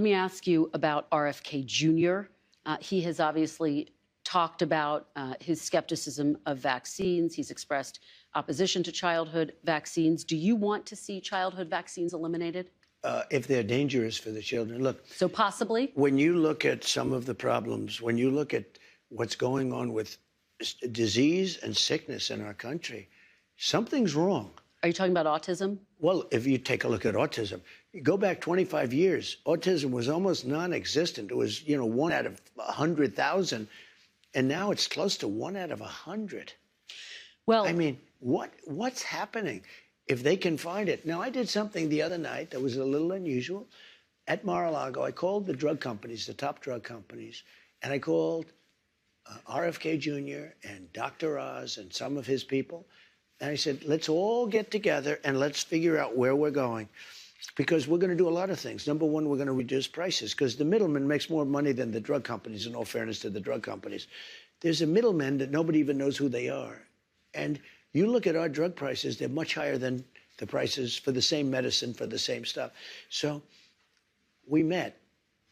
Let me ask you about RFK Jr. He has obviously talked about his skepticism of vaccines. He's expressed opposition to childhood vaccines. Do you want to see childhood vaccines eliminated? If they're dangerous for the children. Look. So possibly? When you look at some of the problems, when you look at what's going on with disease and sickness in our country, something's wrong. Are you talking about autism? Well, if you take a look at autism, you go back 25 years, autism was almost non-existent. It was, 1 out of 100,000. And now it's close to 1 out of 100. Well, I mean, what's happening? If they can find it. Now, I did something the other night that was a little unusual. At Mar-a-Lago, I called the drug companies, the top drug companies, and I called RFK Jr. and Dr. Oz and some of his people. And I said, let's all get together and let's figure out where we're going. Because we're going to do a lot of things. Number one, we're going to reduce prices because the middleman makes more money than the drug companies, in all fairness to the drug companies. There's a middleman that nobody even knows who they are. And you look at our drug prices, they're much higher than the prices for the same medicine, for the same stuff. So we met,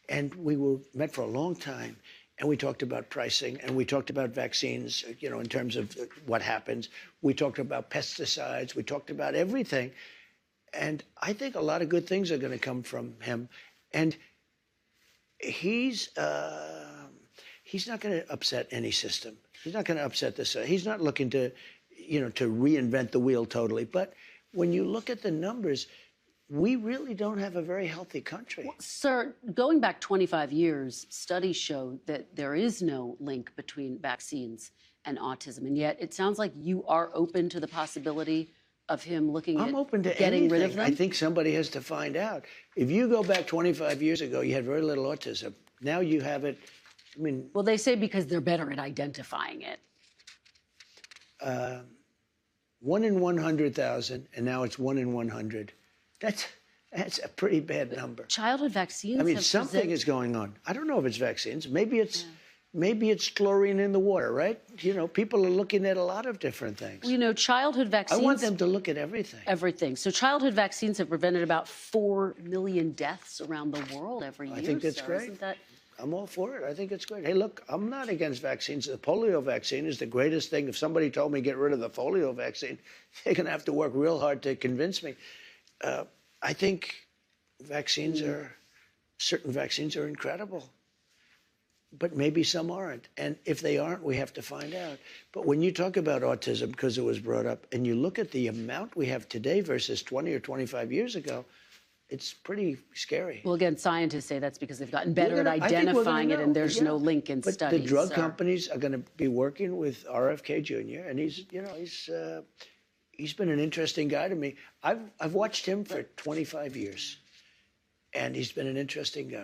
and we met for a long time, and we talked about pricing, and we talked about vaccines, in terms of what happens. We talked about pesticides. We talked about everything. And I think a lot of good things are going to come from him. And he's not going to upset any system. He's not going to upset this. He's not looking to, to reinvent the wheel totally. But when you look at the numbers, we really don't have a very healthy country. Well, sir, going back 25 years, studies show that there is no link between vaccines and autism. And yet it sounds like you are open to the possibility of him looking I'm at open to getting anything. rid of them? I think somebody has to find out. If you go back 25 years ago, you had very little autism. Now you have it. I mean, well, they say because they're better at identifying it. 1 in 100,000, and now it's 1 in 100. That's a pretty bad number. Childhood vaccines. I mean, something is going on. I don't know if it's vaccines. Maybe it's chlorine in the water, right? People are looking at a lot of different things. Childhood vaccines. I want them to look at everything. Everything. So childhood vaccines have prevented about 4 million deaths around the world every year. I think that's great. Isn't that... I'm all for it. I think it's great. Hey, look, I'm not against vaccines. The polio vaccine is the greatest thing. If somebody told me get rid of the polio vaccine, they're going to have to work real hard to convince me. I think certain vaccines are incredible. But maybe some aren't. And if they aren't, we have to find out. But when you talk about autism, because it was brought up, and you look at the amount we have today versus 20 or 25 years ago, it's pretty scary. Well, again, scientists say that's because they've gotten better at identifying it, and there's no link in studies. But the drug companies are going to be working with RFK Jr., and he's been an interesting guy to me. I've watched him for 25 years, and he's been an interesting guy.